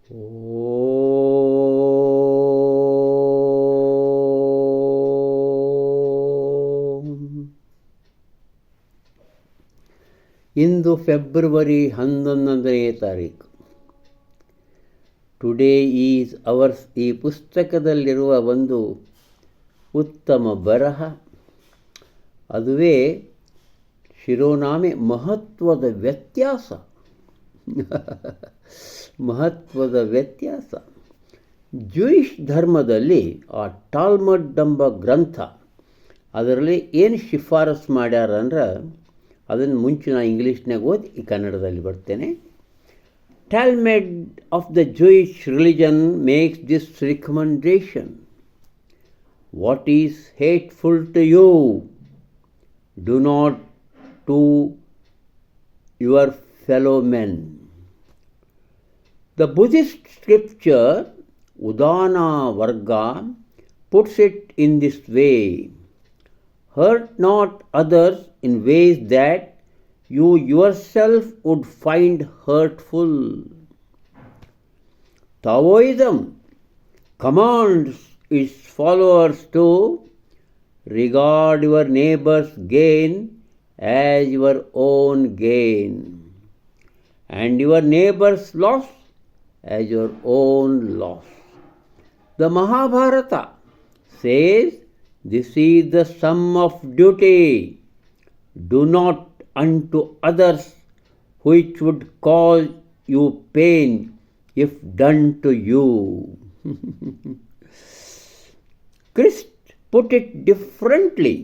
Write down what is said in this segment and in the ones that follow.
ಇಂದು February 11ನೇ ತಾರೀಕು. Today is ours. ಈ ಪುಸ್ತಕದಲ್ಲಿರುವ ಒಂದು ಉತ್ತಮ ಬರಹ, ಅದುವೇ ಶಿರೋನಾಮೆ ಮಹತ್ವದ ವ್ಯತ್ಯಾಸ. ಮಹತ್ವದ ವ್ಯತ್ಯಾಸ. ಜೂಯಿಷ್ ಧರ್ಮದಲ್ಲಿ ಆ ಟಾಲ್ಮಡ್ ಎಂಬ ಗ್ರಂಥ, ಅದರಲ್ಲಿ ಏನು ಶಿಫಾರಸು ಮಾಡ್ಯಾರ ಅಂದ್ರೆ, ಅದನ್ನು ಮುಂಚೆ ನಾನು ಇಂಗ್ಲೀಷ್ನಾಗ ಓದಿ ಈ ಕನ್ನಡದಲ್ಲಿ ಬರ್ತೇನೆ. Talmud of the Jewish religion makes this recommendation: what is hateful to you, do not to your fellow men. The Buddhist scripture Udana Varga puts it in this way: hurt not others in ways that you yourself would find hurtful. Taoism commands its followers to regard your neighbor's gain as your own gain, and your neighbor's loss as your own loss. The Mahabharata says this is the sum of duty. Do not unto others which would cause you pain if done to you. Christ put it differently.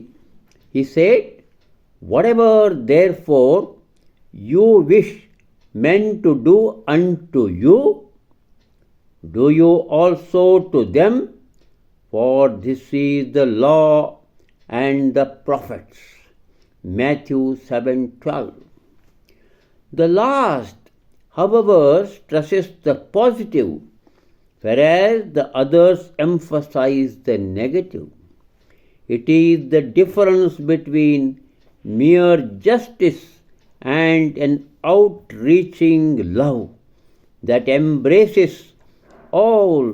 He said, whatever therefore you wish men to do unto you, do you also to them, for this is the law and the prophets. Matthew 7:12. The last, however, stresses the positive, whereas the others emphasize the negative. It is the difference between mere justice and an outreaching love that embraces all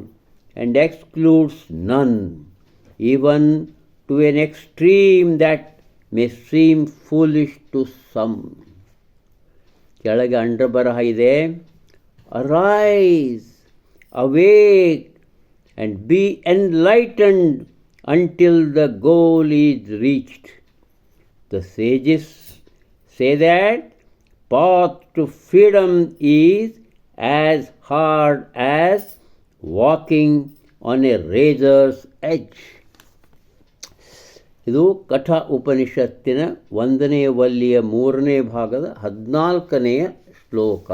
and excludes none, even to an extreme that may seem foolish to some. ಕೆಳಗೆ under ಬರಹ ಇದೆ: arise, awake, and be enlightened until the goal is reached. The sages say that path to freedom is as hard as walking on a razor's edge. ಇದು ಕಠ ಉಪನಿಷತ್ತಿನ 1ನೇ ವಲ್ಲಿಯ 3ನೇ ಭಾಗದ 14ನೆಯ ಶ್ಲೋಕ.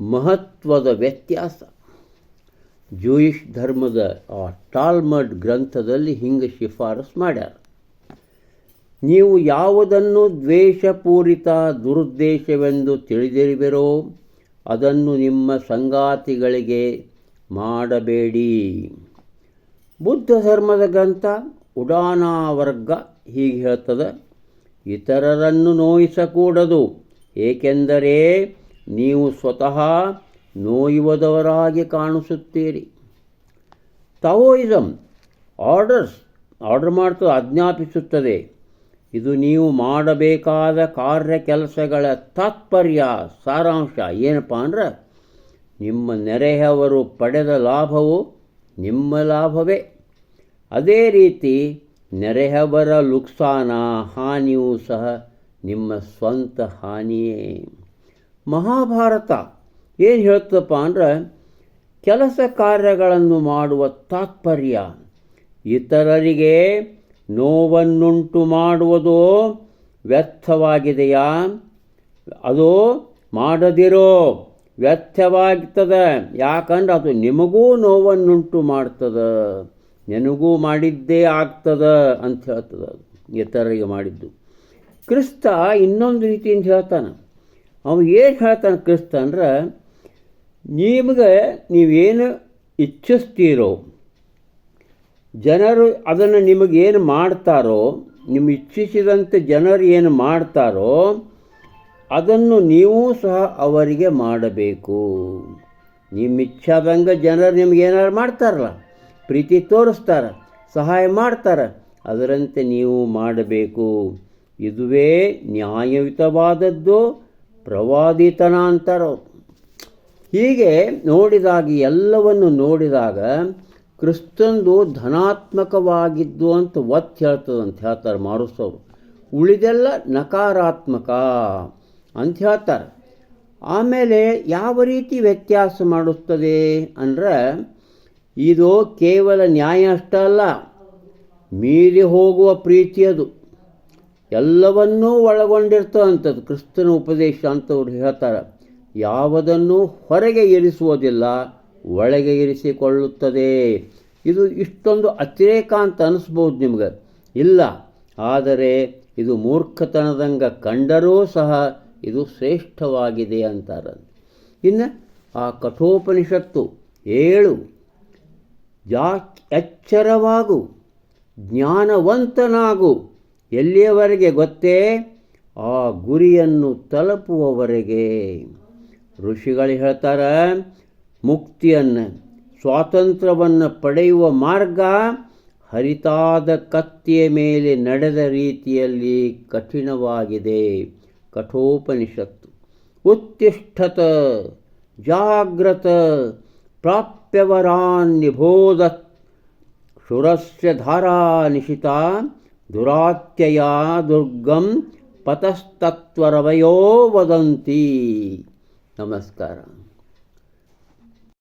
ಮಹತ್ವದ ವ್ಯತ್ಯಾಸ. ಜೂಯಿಷ್ ಧರ್ಮದ ಆ ಟಾಲ್ಮಡ್ ಗ್ರಂಥದಲ್ಲಿ ಹಿಂಗೆ ಶಿಫಾರಸು ಮಾಡ್ಯಾರ: ನೀವು ಯಾವುದನ್ನು ದ್ವೇಷಪೂರಿತ ದುರುದ್ದೇಶವೆಂದು ತಿಳಿದಿರುವಿರೋ ಅದನ್ನು ನಿಮ್ಮ ಸಂಗಾತಿಗಳಿಗೆ ಮಾಡಬೇಡಿ. ಬುದ್ಧ ಧರ್ಮದ ಗ್ರಂಥ ಉಡಾನಾ ವರ್ಗ ಹೀಗೆ ಹೇಳ್ತದೆ: ಇತರರನ್ನು ನೋಯಿಸಕೂಡದು, ಏಕೆಂದರೆ ನೀವು ಸ್ವತಃ ನೋಯುವುದವರಾಗಿ ಕಾಣಿಸುತ್ತೀರಿ. ತಾವೋಯಿಸಮ್ ಆರ್ಡರ್ ಮಾಡ್ತದೆ, ಆಜ್ಞಾಪಿಸುತ್ತದೆ. ಇದು ನೀವು ಮಾಡಬೇಕಾದ ಕೆಲಸಗಳ ತಾತ್ಪರ್ಯ, ಸಾರಾಂಶ ಏನಪ್ಪ ಅಂದ್ರೆ, ನಿಮ್ಮ ನೆರೆಯವರು ಪಡೆದ ಲಾಭವು ನಿಮ್ಮ ಲಾಭವೇ. ಅದೇ ರೀತಿ ನೆರೆಯವರ ಲುಕ್ಸಾನ, ಹಾನಿಯೂ ಸಹ ನಿಮ್ಮ ಸ್ವಂತ ಹಾನಿಯೇ. ಮಹಾಭಾರತ ಏನು ಹೇಳ್ತಪ್ಪ ಅಂದ್ರೆ, ಕೆಲಸ ಕಾರ್ಯಗಳನ್ನು ಮಾಡುವ ತಾತ್ಪರ್ಯ ಇತರರಿಗೆ ನೋವನ್ನುಂಟು ಮಾಡುವುದು ವ್ಯರ್ಥವಾಗಿದೆಯಾ? ಅದು ಮಾಡದಿರೋ ವ್ಯರ್ಥವಾಗ್ತದೆ. ಯಾಕಂದ್ರೆ ಅದು ನಿಮಗೂ ನೋವನ್ನುಂಟು ಮಾಡ್ತದೆ, ನನಗೂ ಮಾಡಿದ್ದೇ ಆಗ್ತದೆ ಅಂತ ಹೇಳ್ತದೆ ಅದು, ಇತರರಿಗೆ ಮಾಡಿದ್ದು. ಕ್ರಿಸ್ತ ಇನ್ನೊಂದು ರೀತಿಯಿಂದ ಹೇಳ್ತಾನೆ. ಅವನು ಏನು ಹೇಳ್ತಾನೆ ಕ್ರಿಸ್ತ ಅಂದ್ರೆ, ನಿಮಗೆ ನೀವೇನು ಇಚ್ಛಿಸ್ತೀರೋ, ಜನರು ಅದನ್ನು ನಿಮಗೇನು ಮಾಡ್ತಾರೋ, ನಿಮ್ಮ ಇಚ್ಛಿಸಿದಂತೆ ಜನರು ಏನು ಮಾಡ್ತಾರೋ ಅದನ್ನು ನೀವೂ ಸಹ ಅವರಿಗೆ ಮಾಡಬೇಕು. ನಿಮ್ಮ ಇಚ್ಛಾದಂಗೆ ಜನರು ನಿಮ್ಗೆ ಏನಾರು ಮಾಡ್ತಾರಲ್ಲ, ಪ್ರೀತಿ ತೋರಿಸ್ತಾರೆ, ಸಹಾಯ ಮಾಡ್ತಾರೆ, ಅದರಂತೆ ನೀವು ಮಾಡಬೇಕು. ಇದುವೇ ನ್ಯಾಯಯುತವಾದದ್ದು, ಪ್ರವಾದಿತನ ಅಂತಾರೆ. ಹೀಗೆ ನೋಡಿದಾಗ, ಎಲ್ಲವನ್ನು ನೋಡಿದಾಗ ಕ್ರಿಸ್ತಂದು ಧನಾತ್ಮಕವಾಗಿದ್ದು ಅಂತ ಒತ್ತು ಹೇಳ್ತದಂತ ಹೇಳ್ತಾರೆ ಮಾರುಸವರು. ಉಳಿದೆಲ್ಲ ನಕಾರಾತ್ಮಕ ಅಂತ ಹೇಳ್ತಾರೆ. ಆಮೇಲೆ ಯಾವ ರೀತಿ ವ್ಯತ್ಯಾಸ ಮಾಡುತ್ತದೆ ಅಂದರೆ, ಇದು ಕೇವಲ ನ್ಯಾಯ ಅಷ್ಟೇ ಅಲ್ಲ, ಮೀರಿ ಹೋಗುವ ಪ್ರೀತಿಯದು, ಎಲ್ಲವನ್ನೂ ಒಳಗೊಂಡಿರ್ತವಂಥದ್ದು ಕ್ರಿಸ್ತನ ಉಪದೇಶ ಅಂತವ್ರು ಹೇಳ್ತಾರೆ. ಯಾವುದನ್ನು ಹೊರಗೆ ಇರಿಸುವುದಿಲ್ಲ, ಒಳಗೆ ಇರಿಸಿಕೊಳ್ಳುತ್ತದೆ. ಇದು ಇಷ್ಟೊಂದು ಅತಿರೇಕ ಅಂತ ಅನಿಸ್ಬೋದು ನಿಮ್ಗೆ. ಇಲ್ಲ, ಆದರೆ ಇದು ಮೂರ್ಖತನದಂಗೆ ಕಂಡರೂ ಸಹ ಇದು ಶ್ರೇಷ್ಠವಾಗಿದೆ ಅಂತಾರೆ. ಇನ್ನು ಆ ಕಠೋಪನಿಷತ್ತು 7 ಎಚ್ಚರವಾಗು, ಜ್ಞಾನವಂತನಾಗು. ಎಲ್ಲಿಯವರೆಗೆ ಗೊತ್ತೇ? ಆ ಗುರಿಯನ್ನು ತಲುಪುವವರೆಗೆ. ಋಷಿಗಳು ಹೇಳ್ತಾರೆ, ಮುಕ್ತಿಯನ್ನು, ಸ್ವಾತಂತ್ರ್ಯವನ್ನು ಪಡೆಯುವ ಮಾರ್ಗ ಹರಿತಾದ ಕತ್ತಿಯ ಮೇಲೆ ನಡೆದ ರೀತಿಯಲ್ಲಿ ಕಠಿಣವಾಗಿದೆ. ಕಠೋಪನಿಷತ್ತು. ಉತ್ತಿಷ್ಠತ ಜಾಗ್ರತ ಪ್ರಾಪ್ಯವರಾನ್ ನಿಬೋಧತ್ ಶುರಸ್ಯ ಧಾರಾ ನಿಶಿತಾ ದುರಾತ್ಯಯ ದುರ್ಗಂ ಪತಸ್ತತ್ವರವಯೋ ವದಂತಿ. ನಮಸ್ಕಾರ.